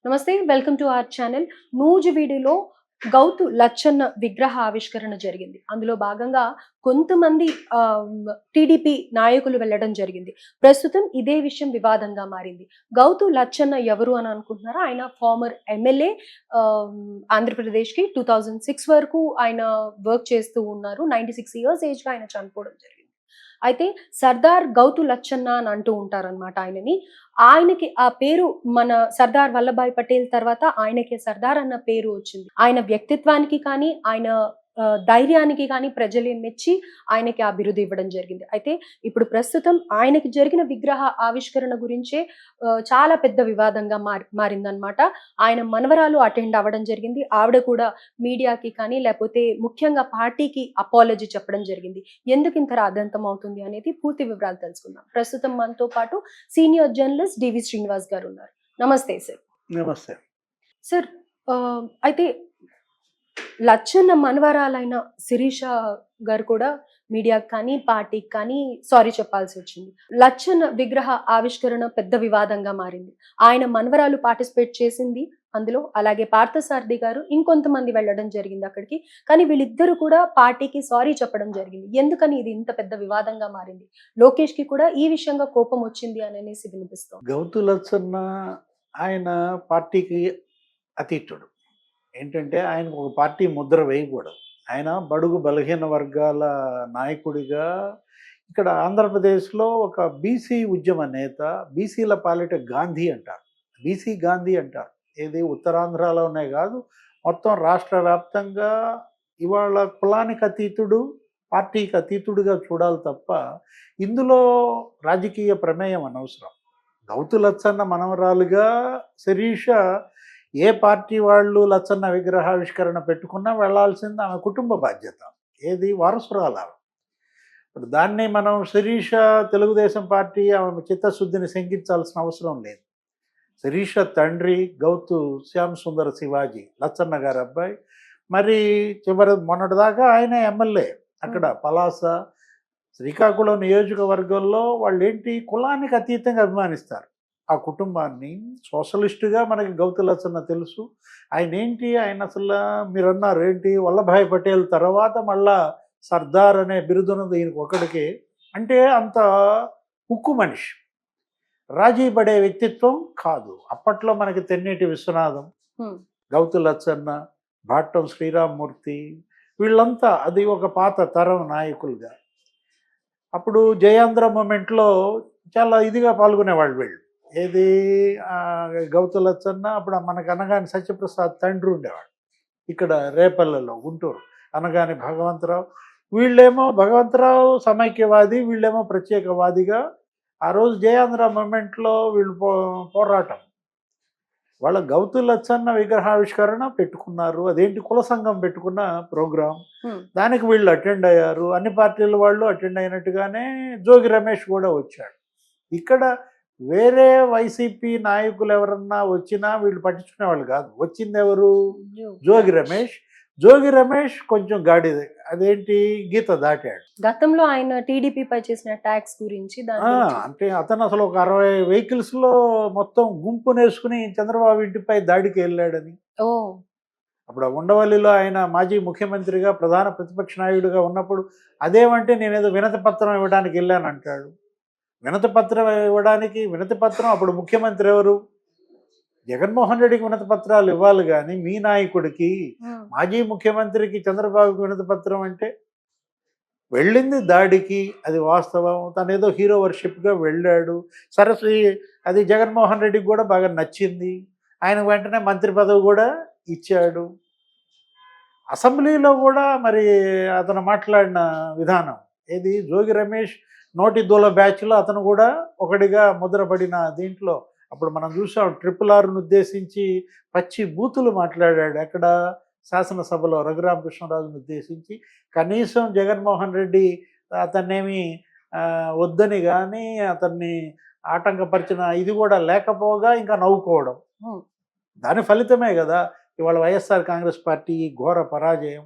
నమస్తే. Welcome to our channel. నూజివీడులో గౌతు లచ్చన్న విగ్రహ ఆవిష్కరణ జరిగింది. అందులో భాగంగా కొంతమంది టీడీపీ నాయకులు వెళ్ళడం జరిగింది. ప్రస్తుతం ఇదే విషయం వివాదంగా మారింది. గౌతు లచ్చన్న ఎవరు అని అనుకుంటున్నారా? ఆయన ఫార్మర్ ఎమ్మెల్యే. ఆహ్, ఆంధ్రప్రదేశ్‌కి 2006 వరకు ఆయన వర్క్ చేస్తూ ఉన్నారు. 96 ఇయర్స్ ఏజ్‌లో ఆయన చనిపోవడం జరిగింది. అయితే సర్దార్ గౌతు లచ్చన్న అని అంటూ ఉంటారనమాట ఆయనని. ఆయనకి ఆ పేరు మన సర్దార్ వల్లభాయ్ పటేల్ తర్వాత ఆయనకే సర్దార్ అన్న పేరు వచ్చింది. ఆయన వ్యక్తిత్వానికి కానీ, ఆయన ధైర్యానికి కానీ ప్రజలు మెచ్చి ఆయనకి ఆ బిరుదు ఇవ్వడం జరిగింది. అయితే ఇప్పుడు ప్రస్తుతం ఆయనకి జరిగిన విగ్రహ ఆవిష్కరణ గురించే చాలా పెద్ద వివాదంగా మారిందనమాట. ఆయన మనవరాలు అటెండ్ అవ్వడం జరిగింది. ఆవిడ కూడా మీడియాకి కానీ, లేపోతే ముఖ్యంగా పార్టీకి అపాలజీ చెప్పడం జరిగింది. ఎందుకింత రాద్ధాంతం అవుతుంది అనేది పూర్తి వివరాలు తెలుసుకుందాం. ప్రస్తుతం మనతో పాటు సీనియర్ జర్నలిస్ట్ డివి శ్రీనివాస్ గారు ఉన్నారు. నమస్తే సార్. నమస్తే. సార్, అయితే లచ్చన్న మనవరాలైన శిరీష గారు కూడా మీడియాకి కానీ, పార్టీకి కానీ సారీ చెప్పాల్సొచ్చింది. లచ్చన్న విగ్రహ ఆవిష్కరణ పెద్ద వివాదంగా మారింది. ఆయన మనవరాలు పార్టిసిపేట్ చేసింది అందులో. అలాగే పార్థసారథి గారు, ఇంకొంతమంది వెళ్ళడం జరిగింది అక్కడికి. కానీ వీళ్ళిద్దరూ కూడా పార్టీకి సారీ చెప్పడం జరిగింది. ఎందుకని ఇది ఇంత పెద్ద వివాదంగా మారింది? లోకేష్‌కి కూడా ఈ విషయంగా కోపం వచ్చింది అననేసి వినిపిస్తోంది. గౌతు లచ్చన్న ఆయన పార్టీకి అతీతుడు. ఏంటంటే ఆయనకు ఒక పార్టీ ముద్ర వేయకూడదు. ఆయన బడుగు బలహీన వర్గాల నాయకుడిగా ఇక్కడ ఆంధ్రప్రదేశ్‌లో ఒక బీసీ ఉద్యమ నేత, బీసీల పాలిట గాంధీ అంటారు. బీసీ గాంధీ అంటారు. ఏది ఉత్తరాంధ్రలోనే కాదు, మొత్తం రాష్ట్ర వ్యాప్తంగా ఇవాళ కులానికి అతీతుడు, పార్టీకి అతీతుడిగా చూడాలి తప్ప ఇందులో రాజకీయ ప్రమేయం అనవసరం. గౌతు లచ్చన్న మనవరాలుగా శిరీష ఏ పార్టీ వాళ్ళు లచ్చన్న విగ్రహావిష్కరణ పెట్టుకున్నా వెళ్ళాల్సింది ఆమె కుటుంబ బాధ్యత. ఏది వారసురాలు ఆమె. ఇప్పుడు దాన్ని మనం శిరీష తెలుగుదేశం పార్టీ ఆమె చిత్తశుద్ధిని శంకించాల్సిన అవసరం లేదు. శిరీష తండ్రి గౌతు శ్యామ్ సుందర శివాజీ లచ్చన్న గారి అబ్బాయి. మరి మొన్నటిదాకా ఆయన ఎమ్మెల్యే అక్కడ పలాస శ్రీకాకుళం నియోజకవర్గంలో వాళ్ళు ఏంటి కులానికి అతీతంగా అభిమానిస్తారు ఆ కుటుంబాన్ని. సోషలిస్టుగా మనకి గౌతు లచ్చన్న తెలుసు. ఆయన ఏంటి, ఆయన అసలు మీరు అన్నారు ఏంటి, వల్లభాయ్ పటేల్ తర్వాత మళ్ళా సర్దార్ అనే బిరుదున్నది ఈయనకు ఒకడికి. అంటే అంత ఉక్కు మనిషి, రాజీ పడే వ్యక్తిత్వం కాదు. అప్పట్లో మనకి తెన్నేటి విశ్వనాథం, గౌతు లచ్చన్న, భాట్టం శ్రీరామ్మూర్తి, వీళ్ళంతా అది ఒక పాత తరం నాయకులుగా. అప్పుడు జయాంధ్ర మూమెంట్లో చాలా ఇదిగా పాల్గొనేవాళ్ళు వీళ్ళు. ఏది గౌతు లచ్చన్న అప్పుడు మనకు అనగాని సత్యప్రసాద్ తండ్రి ఉండేవాడు ఇక్కడ రేపల్లెలో గుంటూరు. అనగాని భగవంతరావు, వీళ్ళేమో భగవంతరావు సమైక్యవాది, వీళ్ళేమో ప్రత్యేకవాదిగా ఆ రోజు జయాంధ్ర మూమెంట్లో వీళ్ళు పోరాటం. వాళ్ళ గౌతు లచ్చన్న విగ్రహావిష్కరణ పెట్టుకున్నారు. అదేంటి కుల సంఘం పెట్టుకున్న ప్రోగ్రాం. దానికి వీళ్ళు అటెండ్ అయ్యారు. అన్ని పార్టీల వాళ్ళు అటెండ్ అయినట్టుగానే జోగి రమేష్ కూడా వచ్చాడు. ఇక్కడ వేరే వైసీపీ నాయకులు ఎవరన్నా వచ్చినా వీళ్ళు పట్టించుకునే వాళ్ళు కాదు. వచ్చింది ఎవరు? జోగి రమేష్. జోగి రమేష్ కొంచెం గాడిదే. అదేంటి, గీత దాటాడు. గతంలో ఆయన టీడీపీపై చేసిన ట్యాక్స్ గురించి అంటే అతను అసలు ఒక 60 వెహికల్స్లో మొత్తం గుంపునేసుకుని చంద్రబాబు ఇంటిపై దాడికి వెళ్ళాడని. అప్పుడు ఉండవల్లిలో ఆయన మాజీ ముఖ్యమంత్రిగా ప్రధాన ప్రతిపక్ష నాయకుడిగా ఉన్నప్పుడు అదేమంటే నేనేదో వినతి పత్రం ఇవ్వడానికి వెళ్ళాను అంటాడు. వినతి పత్రం ఇవ్వడానికి, వినతి పత్రం అప్పుడు ముఖ్యమంత్రి ఎవరు? జగన్మోహన్ రెడ్డికి వినతి పత్రాలు ఇవ్వాలి కానీ మీ నాయకుడికి, మాజీ ముఖ్యమంత్రికి చంద్రబాబుకి వినతి పత్రం అంటే? వెళ్ళింది దాడికి, అది వాస్తవం. తను ఏదో హీరో వర్షిప్గా వెళ్ళాడు. సరస్వతి అది జగన్మోహన్ రెడ్డికి కూడా బాగా నచ్చింది. ఆయన వెంటనే మంత్రి పదవి కూడా ఇచ్చాడు. అసెంబ్లీలో కూడా మరి అతను మాట్లాడిన విధానం ఏది, జోగి రమేష్ నోటి దూల బ్యాచ్లో అతను కూడా ఒకటిగా ముద్రపడిన దీంట్లో అప్పుడు మనం చూసాం. RRRను ఉద్దేశించి పచ్చి బూతులు మాట్లాడాడు. ఎక్కడ? శాసనసభలో రఘురామకృష్ణరాజును ఉద్దేశించి. కనీసం జగన్మోహన్ రెడ్డి అతన్నేమి వద్దని కానీ అతన్ని ఆటంకపరిచిన ఇది కూడా లేకపోగా ఇంకా నవ్వుకోవడం. దాని ఫలితమే కదా ఇవాళ వైఎస్ఆర్ కాంగ్రెస్ పార్టీ ఘోర పరాజయం.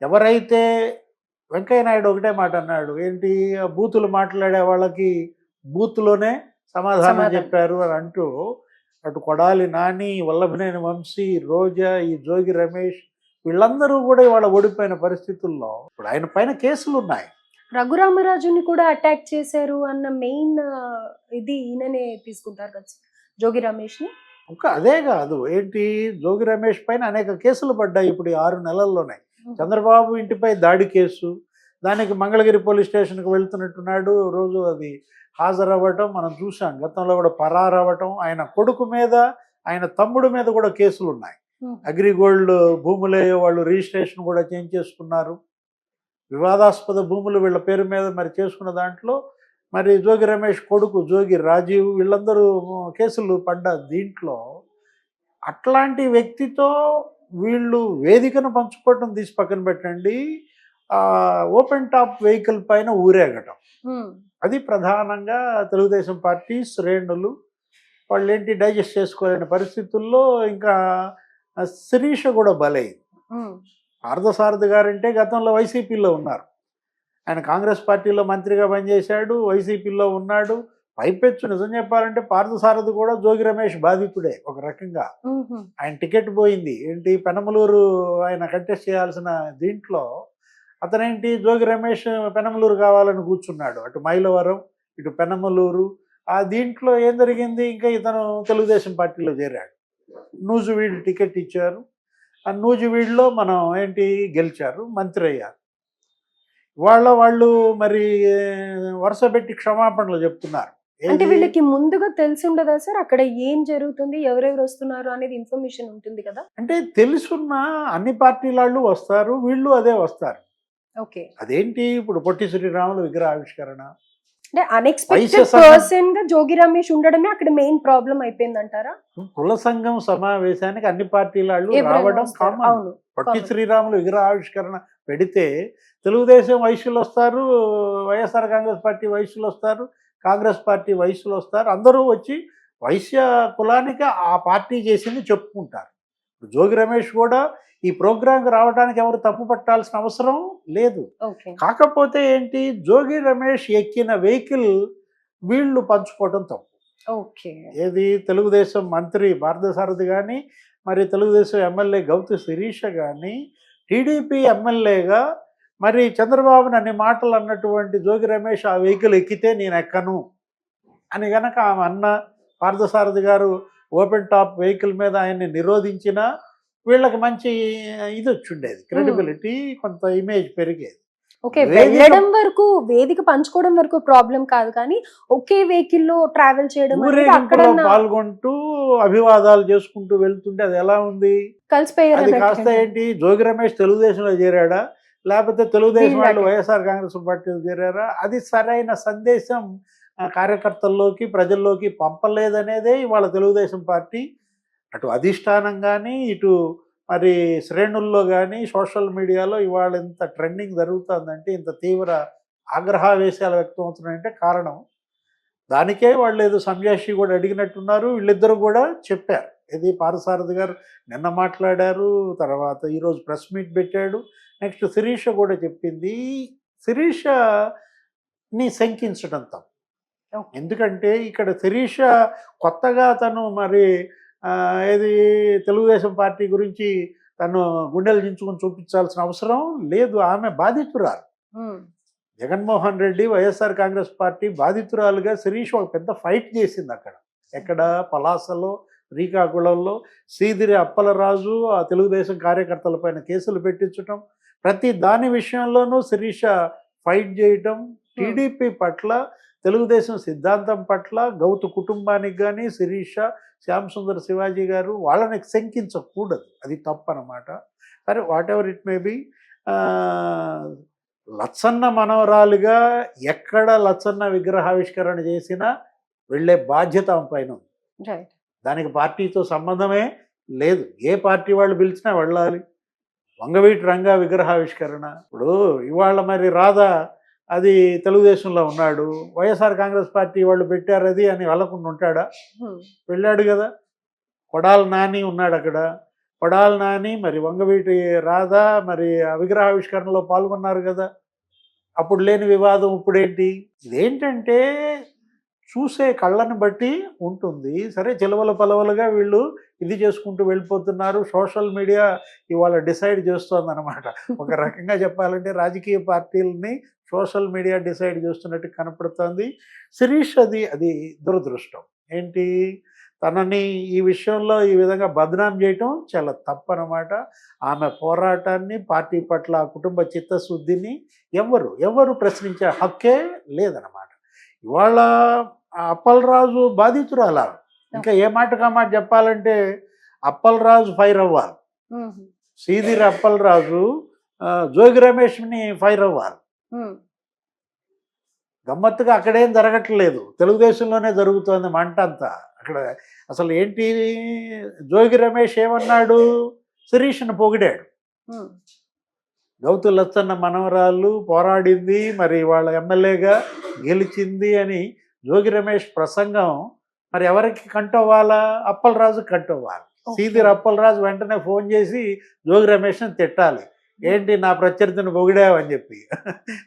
ఎవరైతే వెంకయ్య నాయుడు ఒకటే మాట అన్నాడు, ఏంటి, బూతులు మాట్లాడే వాళ్ళకి బూత్లోనే సమాధానం చెప్పారు అని అంటూ అటు కొడాలి నాని, వల్లభనేని వంశీ, రోజా, ఈ జోగి రమేష్ వీళ్ళందరూ కూడా ఇవాళ ఓడిపోయిన పరిస్థితుల్లో ఇప్పుడు ఆయన పైన కేసులు ఉన్నాయి. రఘురామరాజుని కూడా అటాక్ చేశారు అన్న మెయిన్ ఇది ఈయననే తీసుకుంటారు కదా సార్, జోగి రమేష్ ని. ఇంకా అదే కాదు ఏంటి, జోగి రమేష్ పైన అనేక కేసులు పడ్డాయి ఇప్పుడు ఈ 6 నెలల్లోనే. చంద్రబాబు ఇంటిపై దాడి కేసు, దానికి మంగళగిరి పోలీస్ స్టేషన్కి వెళ్తున్నట్టున్నాడు, రోజు అది హాజరవ్వటం మనం చూసాం. గతంలో కూడా పరారవ్వటం, ఆయన కొడుకు మీద ఆయన తమ్ముడు మీద కూడా కేసులు ఉన్నాయి. అగ్రిగోల్డ్ భూములు వాళ్ళు రిజిస్ట్రేషన్ కూడా చేంజ్ చేసుకున్నారు. వివాదాస్పద భూములు వీళ్ళ పేరు మీద మరి చేసుకున్న దాంట్లో మరి జోగి రమేష్ కొడుకు జోగి రాజీవ్ వీళ్ళందరూ కేసులు పడ్డ దీంట్లో అట్లాంటి వ్యక్తితో వీళ్ళు వేదికను పంచుకోవటం తీసి పక్కన పెట్టండి, ఓపెన్ టాప్ వెహికల్ పైన ఊరేగటం, అది ప్రధానంగా తెలుగుదేశం పార్టీ శ్రేణులు వాళ్ళు ఏంటి డైజెస్ట్ చేసుకోలేని పరిస్థితుల్లో. ఇంకా శిరీష కూడా బలైంది. పార్థసారథి గారంటే గతంలో వైసీపీలో ఉన్నారు, ఆయన కాంగ్రెస్ పార్టీలో మంత్రిగా పనిచేశాడు, వైసీపీలో ఉన్నాడు. పైపెచ్చు నిజం చెప్పాలంటే పార్థసారథి కూడా జోగి రమేష్ బాధితుడే ఒక రకంగా. ఆయన టికెట్ పోయింది ఏంటి, పెనమలూరు ఆయన కంటెస్ట్ చేయాల్సిన దీంట్లో అతనేంటి జోగి రమేష్ పెనమలూరు కావాలని కూర్చున్నాడు, అటు మైలవరం ఇటు పెనమలూరు. ఆ దీంట్లో ఏం జరిగింది, ఇంకా ఇతను తెలుగుదేశం పార్టీలో చేరాడు, నూజివీడు టికెట్ ఇచ్చారు, ఆ నూజివీడులో మనం ఏంటి గెలిచారు, మంత్రి అయ్యారు. వాళ్ళు మరి వరుస పెట్టి క్షమాపణలు చెప్తున్నారు. అంటే వీళ్ళకి ముందుగా తెలిసి ఉండదా సార్ అక్కడ ఏం జరుగుతుంది, ఎవరెవరు వస్తున్నారు అనేది ఇన్ఫర్మేషన్ ఉంటుంది కదా? అంటే తెలుసున్న అన్ని పార్టీల వాళ్ళు వస్తారు, వీళ్ళు అదే వస్తారు. ఓకే, అదేంటి ఇప్పుడు పొట్టి శ్రీరాములు విగ్రహావిష్కరణ అంటే అన్ఎక్స్పెక్టెడ్ పర్సన్ గా జోగి రమేష్ ఉండడమే అక్కడ మెయిన్ ప్రాబ్లం అయిపోయింది అంటారా? కుల సంఘం సమావేశానికి అన్ని పార్టీల వాళ్ళు రావడం కామన్. పొట్టి శ్రీరాములు విగ్రహావిష్కరణ పెడితే తెలుగుదేశం వైశ్యులు వస్తారు, వైఎస్ఆర్ కాంగ్రెస్ పార్టీ వైశ్యులు వస్తారు, కాంగ్రెస్ పార్టీ వైశ్యులు వస్తారు, అందరూ వచ్చి వైశ్య కులానికి ఆ పార్టీ చేసింది చెప్పుకుంటారు. జోగి రమేష్ కూడా ఈ ప్రోగ్రాంకి రావడానికి ఎవరు తప్పు పట్టాల్సిన అవసరం లేదు. కాకపోతే ఏంటి, జోగి రమేష్ ఎక్కిన వెహికల్ వీళ్ళు పంచుకోవడం తప్పు. ఏది తెలుగుదేశం మంత్రి పార్థసారథి కానీ, మరి తెలుగుదేశం ఎమ్మెల్యే గౌతు శిరీష కానీ, టీడీపీ ఎమ్మెల్యేగా మరి చంద్రబాబుని అన్ని మాటలు అన్నటువంటి జోగి రమేష్ ఆ వెహికల్ ఎక్కితే నేను ఎక్కను అని గనక ఆమె అన్న, పార్థసారథి గారు ఓపెన్ టాప్ వెహికల్ మీద ఆయన్ని నిరోధించిన వీళ్ళకి మంచి ఇది వచ్చిండేది, క్రెడిబిలిటీ, కొంత ఇమేజ్ పెరిగేది. ఓకే, వెళ్ళడం వరకు వేదిక పంచుకోవడం వరకు ప్రాబ్లం కాదు, కానీ ఒకే వెహికల్ లో ట్రావెల్ చేయడం, పాల్గొంటూ అభివాదాలు చేసుకుంటూ వెళ్తుంటే అది ఎలా ఉంది, కలిసిపోయారు. అది కాస్త ఏంటి, జోగి రమేష్ తెలుగుదేశంలో చేరాడా లేకపోతే తెలుగుదేశం వాళ్ళు వైఎస్ఆర్ కాంగ్రెస్ పార్టీలో చేరారా, అది సరైన సందేశం కార్యకర్తల్లోకి ప్రజల్లోకి పంపలేదనేదే ఇవాళ తెలుగుదేశం పార్టీ అటు అధిష్టానం కానీ ఇటు మరి శ్రేణుల్లో కానీ సోషల్ మీడియాలో ఇవాళ ఇంత ట్రెండింగ్ జరుగుతుందంటే, ఇంత తీవ్ర ఆగ్రహావేశాలు వ్యక్తం అవుతున్నాయంటే కారణం దానికే. వాళ్ళు ఏదో సంజాషి కూడా అడిగినట్టున్నారు, వీళ్ళిద్దరూ కూడా చెప్పారు. ఇది పార్థసారథి గారు నిన్న మాట్లాడారు, తర్వాత ఈరోజు ప్రెస్ మీట్ పెట్టాడు, నెక్స్ట్ శిరీష కూడా చెప్పింది. శిరీషని శంకించడం తప్పు. ఎందుకంటే ఇక్కడ శిరీష కొత్తగా తను మరి ఏది తెలుగుదేశం పార్టీ గురించి తను గుండెలు దించుకొని చూపించాల్సిన అవసరం లేదు, ఆమె బాధితురాలు. జగన్మోహన్ రెడ్డి వైఎస్ఆర్ కాంగ్రెస్ పార్టీ బాధితురాలుగా శిరీష్ ఒక పెద్ద ఫైట్ చేసింది అక్కడ. ఎక్కడ, పలాసలో, శ్రీకాకుళంలో సీదిరి అప్పలరాజు ఆ తెలుగుదేశం కార్యకర్తల పైన కేసులు పెట్టించటం, ప్రతి దాని విషయంలోనూ శిరీష ఫైట్ చేయటం, టీడీపీ పట్ల, తెలుగుదేశం సిద్ధాంతం పట్ల, గౌతు కుటుంబానికి కానీ శిరీష, శ్యామ్ సుందర్ శివాజీ గారు వాళ్ళని శంకించకూడదు, అది తప్పు అన్నమాట. సరే, whatever it may be, Lachanna మనవరాలుగా ఎక్కడ లచ్చన్న విగ్రహావిష్కరణ చేసినా వెళ్ళే బాధ్యత ఆమె పైన ఉంది. దానికి పార్టీతో సంబంధమే లేదు, ఏ పార్టీ వాళ్ళు పిలిచినా వెళ్ళాలి. వంగవీటి రంగా విగ్రహావిష్కరణ, ఇప్పుడు ఇవాళ మరి రాధా అది తెలుగుదేశంలో ఉన్నాడు, వైఎస్ఆర్ కాంగ్రెస్ పార్టీ వాళ్ళు పెట్టారు అది అని వెళ్ళకుండా ఉంటాడా? వెళ్ళాడు కదా. కొడాలి నాని ఉన్నాడు అక్కడ, కొడాలి నాని మరి వంగవీటి రాధా మరి ఆ విగ్రహావిష్కరణలో పాల్గొన్నారు కదా. అప్పుడు లేని వివాదం ఇప్పుడేంటి? ఇదేంటంటే చూసే కళ్ళని బట్టి ఉంటుంది. సరే చిలవల పలవలుగా వీళ్ళు ఇది చేసుకుంటూ వెళ్ళిపోతున్నారు. సోషల్ మీడియా ఇవాళ డిసైడ్ చేస్తోందనమాట. ఒక రకంగా చెప్పాలంటే రాజకీయ పార్టీలని సోషల్ మీడియా డిసైడ్ చేస్తున్నట్టు కనపడుతోంది. శిరీష్ అది దురదృష్టం. ఏంటి తనని ఈ విషయంలో ఈ విధంగా బదనాం చేయటం చాలా తప్పనమాట. ఆమె పోరాటాన్ని, పార్టీ పట్ల ఆ కుటుంబ చిత్తశుద్ధిని ఎవ్వరు ప్రశ్నించే హక్కే లేదనమాట. ఇవాళ ఆ అప్పలరాజు బాధితురాల. ఇంకా ఏ మాటకు ఆ మాట చెప్పాలంటే అప్పలరాజు ఫైర్ అవ్వాలి. ఉమ్, సీదిరి అప్పలరాజు జోగి రమేష్ని ఫైర్ అవ్వాలి. ఉమ్, గమ్మత్తుగా అక్కడేం జరగట్లేదు, తెలుగుదేశంలోనే జరుగుతోంది మంట అంతా. అక్కడ అసలు ఏంటి, జోగి రమేష్ ఏమన్నాడు, శిరీష్ను పొగిడాడు. ఉమ్, గౌతు లచ్చన్న మనవరాలు పోరాడింది, మరి వాళ్ళ ఎమ్మెల్యేగా గెలిచింది అని జోగి రమేష్ ప్రసంగం మరి ఎవరికి కంటవ్వాలా, అప్పలరాజు కంటవ్వాలి. ఓకే. సీదిరి అప్పలరాజు వెంటనే ఫోన్ చేసి జోగి రమేష్ని తిట్టాలి, ఏంటి నా ప్రత్యర్థిని పొగిడావని చెప్పి.